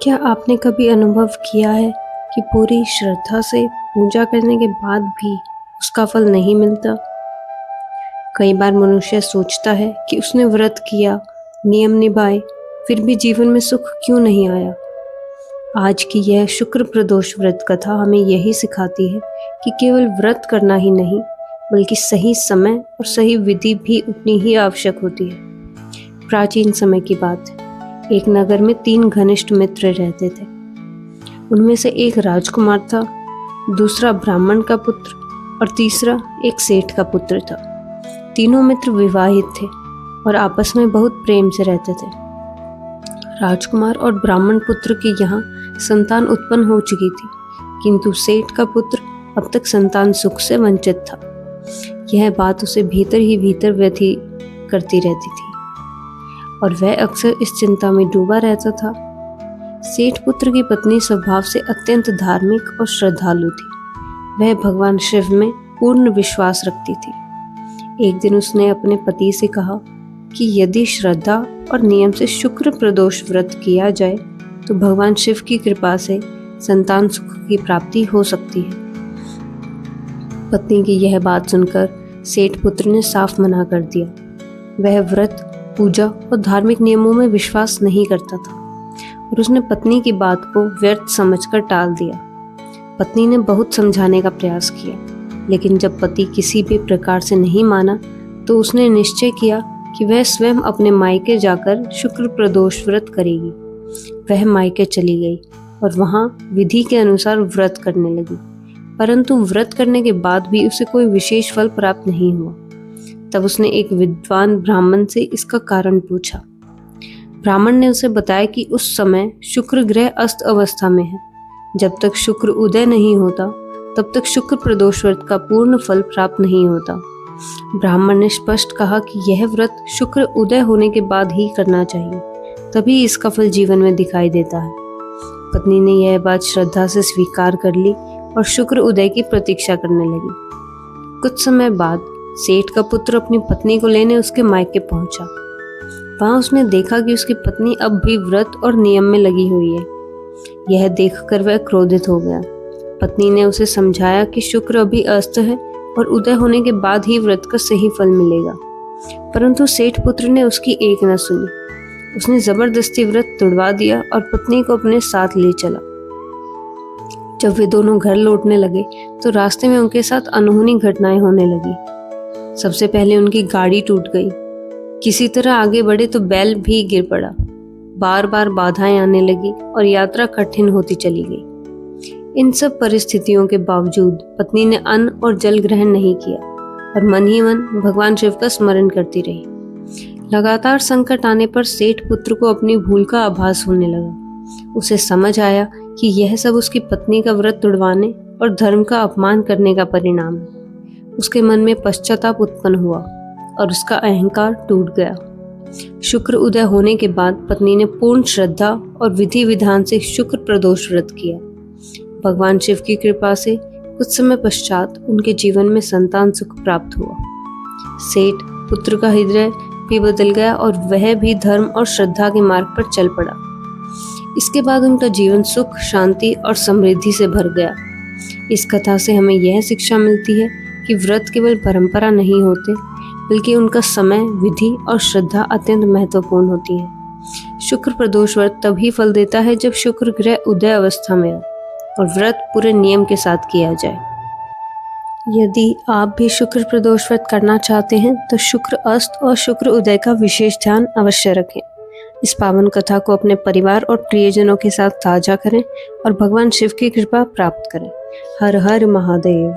क्या आपने कभी अनुभव किया है कि पूरी श्रद्धा से पूजा करने के बाद भी उसका फल नहीं मिलता? कई बार मनुष्य सोचता है कि उसने व्रत किया, नियम निभाए, फिर भी जीवन में सुख क्यों नहीं आया। आज की यह शुक्र प्रदोष व्रत कथा हमें यही सिखाती है कि केवल व्रत करना ही नहीं, बल्कि सही समय और सही विधि भी उतनी ही आवश्यक होती है। प्राचीन समय की बात है। एक नगर में 3 घनिष्ठ मित्र रहते थे। उनमें से एक राजकुमार था, दूसरा ब्राह्मण का पुत्र और तीसरा एक सेठ का पुत्र था। तीनों मित्र विवाहित थे और आपस में बहुत प्रेम से रहते थे। राजकुमार और ब्राह्मण पुत्र के यहाँ संतान उत्पन्न हो चुकी थी, किंतु सेठ का पुत्र अब तक संतान सुख से वंचित था। यह बात उसे भीतर ही भीतर व्यथित करती रहती थी और वह अक्सर इस चिंता में डूबा रहता था। सेठ पुत्र की पत्नी स्वभाव से अत्यंत धार्मिक और श्रद्धालु थी। वह भगवान शिव में पूर्ण विश्वास रखती थी। एक दिन उसने अपने पति से कहा कि यदि श्रद्धा और नियम से शुक्र प्रदोष व्रत किया जाए तो भगवान शिव की कृपा से संतान सुख की प्राप्ति हो सकती है। पत्नी की यह बात सुनकर सेठ पुत्र ने साफ मना कर दिया। वह व्रत, पूजा और धार्मिक नियमों में विश्वास नहीं करता था और उसने पत्नी की बात को व्यर्थ समझकर टाल दिया। पत्नी ने बहुत समझाने का प्रयास किया, लेकिन जब पति किसी भी प्रकार से नहीं माना तो उसने निश्चय किया कि वह स्वयं अपने मायके जाकर शुक्र प्रदोष व्रत करेगी। वह मायके चली गई और वहां विधि के अनुसार व्रत करने लगी, परंतु व्रत करने के बाद भी उसे कोई विशेष फल प्राप्त नहीं हुआ। तब उसने एक विद्वान ब्राह्मण से इसका कारण पूछा। ब्राह्मण ने उसे बताया कि उस समय शुक्र ग्रह अस्त अवस्था में है। जब तक शुक्र उदय नहीं होता तब तक शुक्र प्रदोष व्रत का पूर्ण फल प्राप्त नहीं होता। ब्राह्मण ने स्पष्ट कहा कि यह व्रत शुक्र उदय होने के बाद ही करना चाहिए, तभी इसका फल जीवन में दिखाई देता है। पत्नी ने यह बात श्रद्धा से स्वीकार कर ली और शुक्र उदय की प्रतीक्षा करने लगी। कुछ समय बाद सेठ का पुत्र अपनी पत्नी को लेने उसके मायके पहुंचा। वहां उसने देखा कि उसकी पत्नी अब भी व्रत और नियम में लगी हुई है। यह देखकर वह क्रोधित हो गया। पत्नी ने उसे समझाया कि शुक्र अभी अस्त है और उदय होने के बाद ही व्रत का सही फल मिलेगा, परंतु सेठ पुत्र ने उसकी एक न सुनी। उसने जबरदस्ती व्रत तुड़वा दिया और पत्नी को अपने साथ ले चला। जब वे दोनों घर लौटने लगे तो रास्ते में उनके साथ अनहोनी घटनाएं होने लगी। सबसे पहले उनकी गाड़ी टूट गई। किसी तरह आगे बढ़े तो बैल भी गिर पड़ा। बार बार बाधाएं आने लगी और यात्रा कठिन होती चली गई। इन सब परिस्थितियों के बावजूद पत्नी ने अन्न और जल ग्रहण नहीं किया और मन ही मन भगवान शिव का स्मरण करती रही। लगातार संकट आने पर सेठ पुत्र को अपनी भूल का आभास होने लगा। उसे समझ आया कि यह सब उसकी पत्नी का व्रत तुड़वाने और धर्म का अपमान करने का परिणाम है। उसके मन में पश्चाताप उत्पन्न हुआ और उसका अहंकार टूट गया। शुक्र उदय होने के बाद पत्नी ने पूर्ण श्रद्धा और विधि विधान से शुक्र प्रदोष व्रत किया। भगवान शिव की कृपा से कुछ समय पश्चात उनके जीवन में संतान सुख प्राप्त हुआ। सेठ पुत्र का हृदय भी बदल गया और वह भी धर्म और श्रद्धा के मार्ग पर चल पड़ा। इसके बाद उनका जीवन सुख, शांति और समृद्धि से भर गया। इस कथा से हमें यह शिक्षा मिलती है कि व्रत केवल परंपरा नहीं होते, बल्कि उनका समय, विधि और श्रद्धा अत्यंत महत्वपूर्ण होती है। शुक्र प्रदोष व्रत तभी फल देता है जब शुक्र ग्रह उदय अवस्था में हो और व्रत पूरे नियम के साथ किया जाए। यदि आप भी शुक्र प्रदोष व्रत करना चाहते हैं तो शुक्र अस्त और शुक्र उदय का विशेष ध्यान अवश्य रखें। इस पावन कथा को अपने परिवार और प्रियजनों के साथ साझा करें और भगवान शिव की कृपा प्राप्त करें। हर हर महादेव।